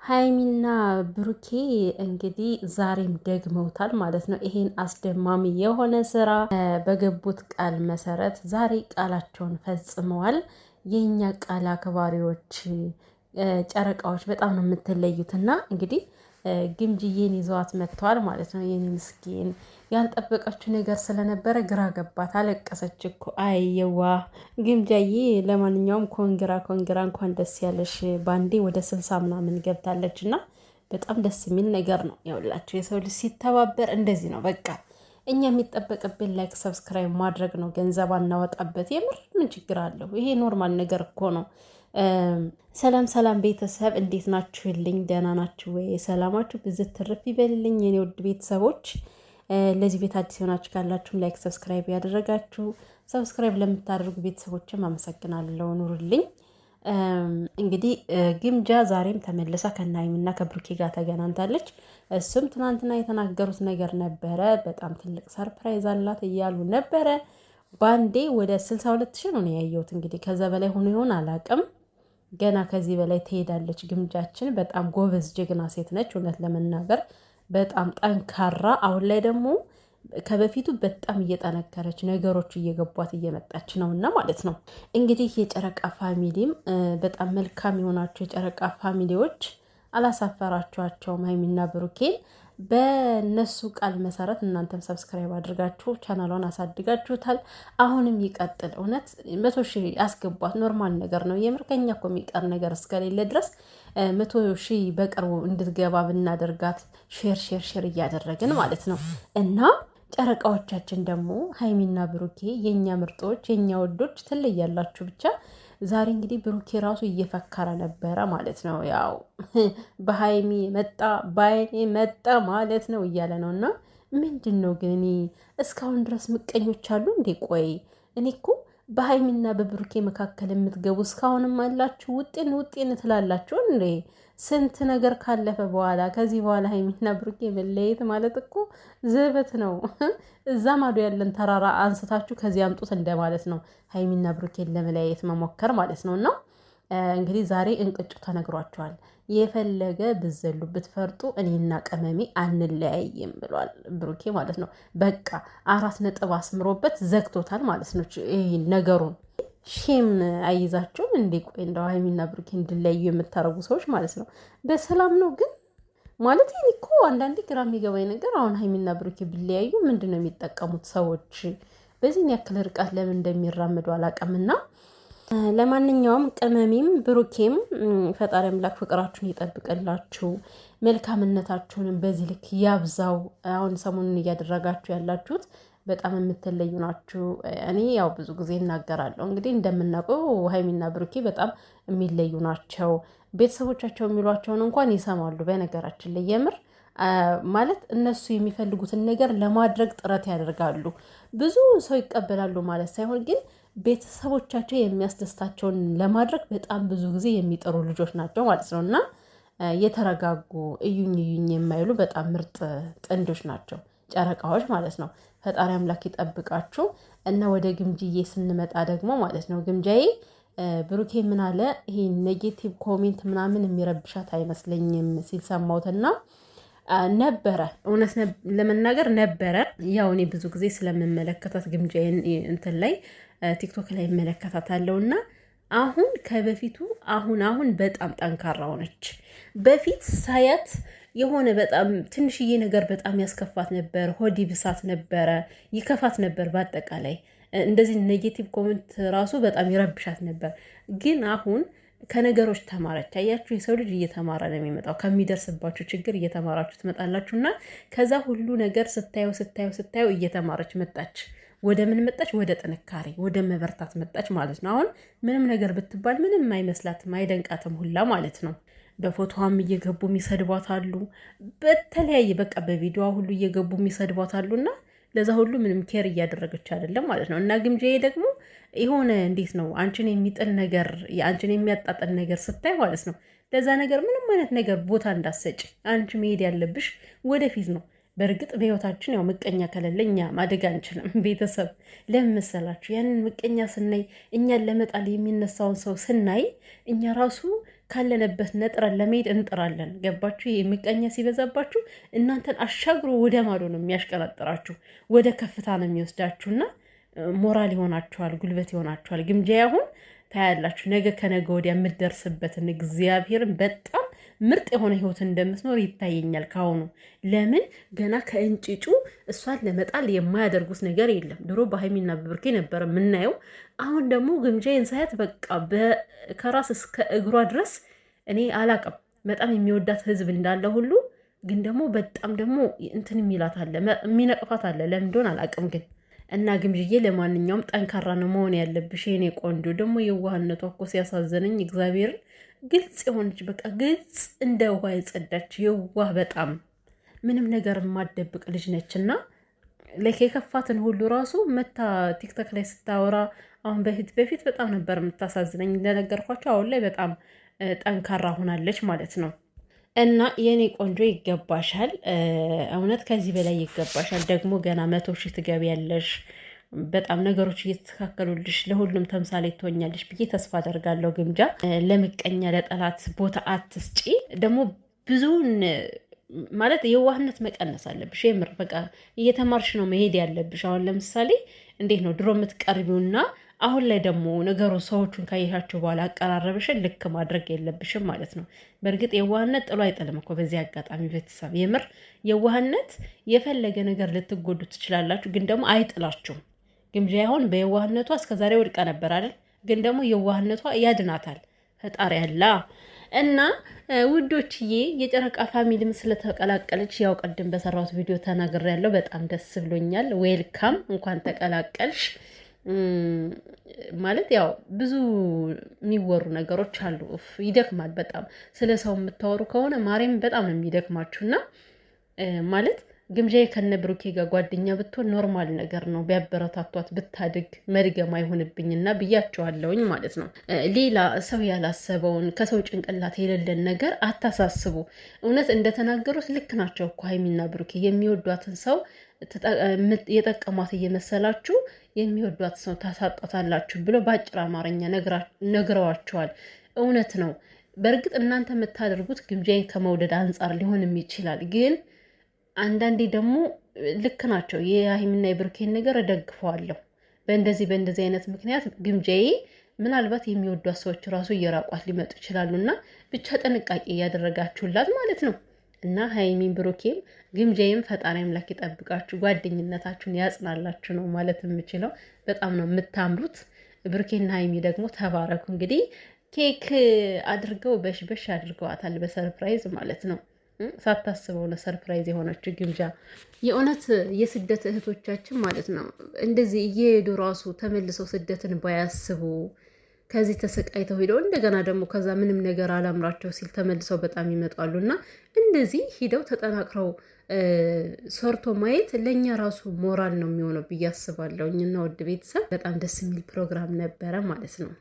ሀይሚና ብሩኬ እንግዲህ ዛሬም ደግመውታል ማለት ነው። ይሄን አስደማሚ የሆነ ስራ በገቡት ቃል መሰረት ዛሬ ቃላቸውን ፈጽመዋል። የኛ ቃል አክባሪዎች ጨረቃዎች በጣም ነው የምትለዩትና እንግዲህ ግምጅዬን ይዘዋት መጥተዋል ማለት ነው። የኔ ምስኪን ያልጠበቀችው ነገር ስለነበረ ግራ ገባት፣ አለቀሰች እኮ አየዋ ግምጃዬ። ለማንኛውም ኮንግራ እንኳን ደስ ያለሽ። ባንዴ ወደ 60 ምናምን ገብታለች እና በጣም ደስ የሚል ነገር ነው። ያውላችሁ የሰው ልጅ ሲተባበር እንደዚህ ነው በቃ። እኛ የሚጠበቅብን ላይክ ሰብስክራይብ ማድረግ ነው። ገንዘብ አናወጣበት። የምር ምን ችግር አለው? ይሄ ኖርማል ነገር እኮ ነው። ሰላም ሰላም ቤተሰብ እንዴት ናችሁልኝ? ደህና ናችሁ ወይ? ሰላማችሁ ብዝት ትርፍ ይበልልኝ የኔ ውድ ቤተሰቦች። ለዚህ ቤት አዲስ የሆናችሁ ካላችሁም ላይክ ሰብስክራይብ ያደረጋችሁ፣ ሰብስክራይብ ለምታደርጉ ቤተሰቦችም አመሰግናለሁ። ኑሩልኝ። እንግዲህ ግምጃ ዛሬም ተመልሳ ከሀይሚና ከብሩኬ ጋር ተገናኝታለች። እሱም ትናንትና የተናገሩት ነገር ነበረ። በጣም ትልቅ ሰርፕራይዝ አላት እያሉ ነበረ። ባንዴ ወደ 62 ሺህ ነው ያየሁት። እንግዲህ ከዛ በላይ ሆኖ ይሆን አላውቅም። ገና ከዚህ በላይ ትሄዳለች። ግምጃችን በጣም ጎበዝ ጀግና ሴት ነች። እውነት ለመናገር በጣም ጠንካራ፣ አሁን ላይ ደግሞ ከበፊቱ በጣም እየጠነከረች ነገሮች እየገቧት እየመጣች ነው እና ማለት ነው። እንግዲህ የጨረቃ ፋሚሊም በጣም መልካም የሆናቸው የጨረቃ ፋሚሊዎች አላሳፈራችኋቸውም ሀይሚና ብሩኬን። በነሱ ቃል መሰረት እናንተም ሰብስክራይብ አድርጋችሁ ቻናሏን አሳድጋችሁታል። አሁንም ይቀጥል። እውነት 100 ሺህ አስገቧት። ኖርማል ነገር ነው። የምር ከኛ እኮ የሚቀር ነገር እስከሌለ ድረስ 100 ሺህ በቅርቡ እንድትገባ ብናደርጋት ሼር እያደረግን ማለት ነው። እና ጨረቃዎቻችን ደግሞ ሀይሚና ብሩኬ የኛ ምርጦች የኛ ወዶች ትለያላችሁ ብቻ። ዛሬ እንግዲህ ብሩኬ ራሱ እየፈከረ ነበረ ማለት ነው። ያው በሀይሚ መጣ በአይኔ መጣ ማለት ነው እያለ ነው። እና ምንድን ነው ግን እኔ እስካሁን ድረስ ምቀኞች አሉ እንዴ? ቆይ እኔ እኮ በሀይሚና በብሩኬ መካከል የምትገቡ እስካሁንም አላችሁ። ውጤን ትላላችሁ እንዴ? ስንት ነገር ካለፈ በኋላ ከዚህ በኋላ ሀይሚና ብሩኬ መለየት ማለት እኮ ዝበት ነው። እዛ ማዶ ያለን ተራራ አንስታችሁ ከዚህ አምጡት እንደማለት ነው። ሀይሚና ብሩኬን ለመለያየት መሞከር ማለት ነው። እና እንግዲህ ዛሬ እንቅጩ ተነግሯቸዋል። የፈለገ ብዘሉ ብትፈርጡ እኔና ቀመሜ አንለያይም ብሏል ብሩኬ ማለት ነው። በቃ 4 ነጥብ አስምሮበት ዘግቶታል ማለት ነው ነገሩን። ሼም አይዛቸውም እንዴ? ቆይ እንደው ሀይሚና ብሩኬ እንድለያዩ የምታረጉ ሰዎች ማለት ነው። በሰላም ነው ግን ማለት ይሄን እኮ አንዳንዴ ግራ የሚገባኝ ነገር አሁን ሀይሚና ብሩኬ ቢለያዩ ምንድን ነው የሚጠቀሙት ሰዎች? በዚህን ያክል ርቀት ለምን እንደሚራምዱ አላውቅምና ለማንኛውም ቅመሜም ብሩኬም ፈጣሪ አምላክ ፍቅራችሁን ይጠብቅላችሁ፣ መልካምነታችሁንም በዚህ ልክ ያብዛው። አሁን ሰሞኑን እያደረጋችሁ ያላችሁት በጣም የምትለዩ ናችሁ። እኔ ያው ብዙ ጊዜ እናገራለሁ። እንግዲህ እንደምናውቀው ሀይሚና ብሩኬ በጣም የሚለዩ ናቸው። ቤተሰቦቻቸው የሚሏቸውን እንኳን ይሰማሉ። በነገራችን ላይ የምር ማለት እነሱ የሚፈልጉትን ነገር ለማድረግ ጥረት ያደርጋሉ። ብዙ ሰው ይቀበላሉ ማለት ሳይሆን ግን ቤተሰቦቻቸው የሚያስደስታቸውን ለማድረግ በጣም ብዙ ጊዜ የሚጥሩ ልጆች ናቸው ማለት ነው። እና የተረጋጉ እዩኝ የማይሉ በጣም ምርጥ ጥንዶች ናቸው፣ ጨረቃዎች ማለት ነው። ፈጣሪ አምላክ ይጠብቃችሁ። እና ወደ ግምጅዬ ስንመጣ ደግሞ ማለት ነው ግምጃዬ ብሩኬ ምን አለ? ይሄ ኔጌቲቭ ኮሜንት ምናምን የሚረብሻት አይመስለኝም ሲል ሰማሁትና ነበረ። እውነት ለመናገር ነበረ። ያው እኔ ብዙ ጊዜ ስለምመለከታት ግምጃዬን እንትን ላይ ቲክቶክ ላይ እመለከታታለሁ እና አሁን ከበፊቱ አሁን በጣም ጠንካራ ሆነች። በፊት ሳያት የሆነ በጣም ትንሽዬ ነገር በጣም ያስከፋት ነበር፣ ሆዲ ብሳት ነበረ፣ ይከፋት ነበር። በአጠቃላይ እንደዚህ ኔጌቲቭ ኮሜንት ራሱ በጣም ይረብሻት ነበር። ግን አሁን ከነገሮች ተማረች። አያችሁ፣ የሰው ልጅ እየተማረ ነው የሚመጣው። ከሚደርስባችሁ ችግር እየተማራችሁ ትመጣላችሁ። እና ከዛ ሁሉ ነገር ስታየው እየተማረች መጣች። ወደ ምን መጣች? ወደ ጥንካሬ፣ ወደ መበርታት መጣች ማለት ነው። አሁን ምንም ነገር ብትባል ምንም አይመስላትም፣ አይደንቃትም ሁላ ማለት ነው። በፎቶዋም እየገቡ የሚሰድቧት አሉ። በተለያየ በቃ በቪዲዮዋ ሁሉ እየገቡ የሚሰድቧት አሉ። እና ለዛ ሁሉ ምንም ኬር እያደረገች አይደለም ማለት ነው። እና ግምጃዬ ደግሞ የሆነ እንዴት ነው አንቺን የሚጥል ነገር፣ አንቺን የሚያጣጥል ነገር ስታይ ማለት ነው ለዛ ነገር ምንም አይነት ነገር ቦታ እንዳሰጭ። አንቺ መሄድ ያለብሽ ወደፊት ነው። በእርግጥ በህይወታችን ያው ምቀኛ ከሌለ እኛ ማደግ አንችልም። ቤተሰብ ለምን መሰላችሁ? ያንን ምቀኛ ስናይ እኛን ለመጣል የሚነሳውን ሰው ስናይ እኛ ራሱ ካለንበት ነጥረን ለመሄድ እንጥራለን። ገባችሁ? የሚቀኛ ሲበዛባችሁ እናንተን አሻግሮ ወደ ማዶ ነው የሚያሽቀነጥራችሁ፣ ወደ ከፍታ ነው የሚወስዳችሁና ሞራል ይሆናችኋል፣ ጉልበት ይሆናችኋል። ግምጃ አሁን ታያላችሁ ነገ ከነገ ወዲያ የምትደርስበትን እግዚአብሔርን በጣም ምርጥ የሆነ ህይወት እንደምትኖር ይታየኛል ካሁኑ። ለምን ገና ከእንጭጩ እሷን ለመጣል የማያደርጉት ነገር የለም። ድሮ በሀይሚና በብሩኬ ነበር የምናየው። አሁን ደግሞ ግምጃዬን ሳያት በቃ ከራስ እስከ እግሯ ድረስ እኔ አላቅም። በጣም የሚወዳት ህዝብ እንዳለ ሁሉ ግን ደግሞ በጣም ደግሞ እንትን የሚላት አለ፣ የሚነቅፋት አለ። ለምን እንደሆነ አላቅም ግን እና ግምጅዬ ለማንኛውም ጠንካራ ነው መሆን ያለብሽ የኔ ቆንጆ። ደግሞ የዋህነቷ እኮ ሲያሳዘነኝ እግዚአብሔርን ግልጽ የሆነች በቃ ግልጽ እንደ ውሃ የጸዳች የዋህ በጣም ምንም ነገር የማደብቅ ልጅ ነች። እና ለክ የከፋትን ሁሉ ራሱ መታ ቲክቶክ ላይ ስታወራ አሁን በፊት በጣም ነበር የምታሳዝነኝ እንደነገርኳቸው። አሁን ላይ በጣም ጠንካራ ሆናለች ማለት ነው። እና የኔ ቆንጆ ይገባሻል፣ እውነት ከዚህ በላይ ይገባሻል። ደግሞ ገና 100 ሺህ ትገቢያለሽ። በጣም ነገሮች እየተስተካከሉልሽ ለሁሉም ተምሳሌ ትሆኛለሽ ብዬ ተስፋ አደርጋለሁ። ግምጃ ለምቀኛ ለጠላት ቦታ አትስጪ። ደግሞ ብዙውን ማለት የዋህነት መቀነስ አለብሽ። የምር በቃ እየተማርሽ ነው መሄድ ያለብሽ። አሁን ለምሳሌ እንዴት ነው ድሮ የምትቀርቢውና አሁን ላይ ደግሞ ነገሩ ሰዎቹን ካየሻቸው በኋላ አቀራረብሽን ልክ ማድረግ የለብሽም ማለት ነው። በእርግጥ የዋህነት ጥሎ አይጥልም እኮ። በዚህ አጋጣሚ ቤተሰብ የምር የዋህነት የፈለገ ነገር ልትጎዱ ትችላላችሁ፣ ግን ደግሞ አይጥላችሁም። ግምጃ አሁን በየዋህነቷ እስከዛሬ ወድቃ ነበር አይደል? ግን ደግሞ የዋህነቷ ያድናታል ፈጣሪ ያላ እና ውዶችዬ የጨረቃ ፋሚሊም ስለተቀላቀለች ያው ቀደም በሰራሁት ቪዲዮ ተናግሬያለሁ። በጣም ደስ ብሎኛል። ዌልካም፣ እንኳን ተቀላቀልሽ። ማለት ያው ብዙ የሚወሩ ነገሮች አሉ። ይደክማል በጣም ስለ ሰው የምታወሩ ከሆነ ማርያም በጣም ነው የሚደክማችሁና ማለት ግምጃዬ ከነ ብሩኬ ጋር ጓደኛ ብትሆን ኖርማል ነገር ነው። ቢያበረታቷት ብታድግ መድገም አይሆንብኝና ብያቸዋለሁኝ ማለት ነው። ሌላ ሰው ያላሰበውን ከሰው ጭንቅላት የሌለን ነገር አታሳስቡ። እውነት እንደተናገሩት ልክ ናቸው እኮ ሀይሚና ብሩኬ። የሚወዷትን ሰው የጠቀሟት እየመሰላችሁ የሚወዷት ሰው ታሳጣታላችሁ ብሎ በአጭር አማርኛ ነግረዋቸዋል። እውነት ነው። በእርግጥ እናንተ የምታደርጉት ግምጃዬን ከመውደድ አንጻር ሊሆንም ይችላል ግን አንዳንዴ ደግሞ ልክ ናቸው። የሀይሚና የብሩኬን ነገር እደግፈዋለሁ። በእንደዚህ አይነት ምክንያት ግምጃዬ ምናልባት የሚወዷት ሰዎች ራሱ እየራቋት ሊመጡ ይችላሉ እና ብቻ ጥንቃቄ እያደረጋችሁላት ማለት ነው። እና ሀይሚን ብሩኬም ግምጃዬም ፈጣሪ አምላክ ይጠብቃችሁ፣ ጓደኝነታችሁን ያጽናላችሁ ነው ማለት የምችለው። በጣም ነው የምታምሩት። ብሩኬና ሀይሚ ደግሞ ተባረኩ። እንግዲህ ኬክ አድርገው በሽ አድርገዋታል በሰርፕራይዝ ማለት ነው። ሳታስበው ነው ሰርፕራይዝ የሆነችው ግምጃ። የእውነት የስደት እህቶቻችን ማለት ነው እንደዚህ እየሄዱ ራሱ ተመልሰው ስደትን ባያስቡ ከዚህ ተሰቃይተው ሄደው እንደገና ደግሞ ከዛ ምንም ነገር አላምራቸው ሲል ተመልሰው በጣም ይመጣሉ እና እንደዚህ ሂደው ተጠናክረው ሰርቶ ማየት ለእኛ ራሱ ሞራል ነው የሚሆነው ብዬ አስባለሁ። እና ውድ ቤተሰብ በጣም ደስ የሚል ፕሮግራም ነበረ ማለት ነው።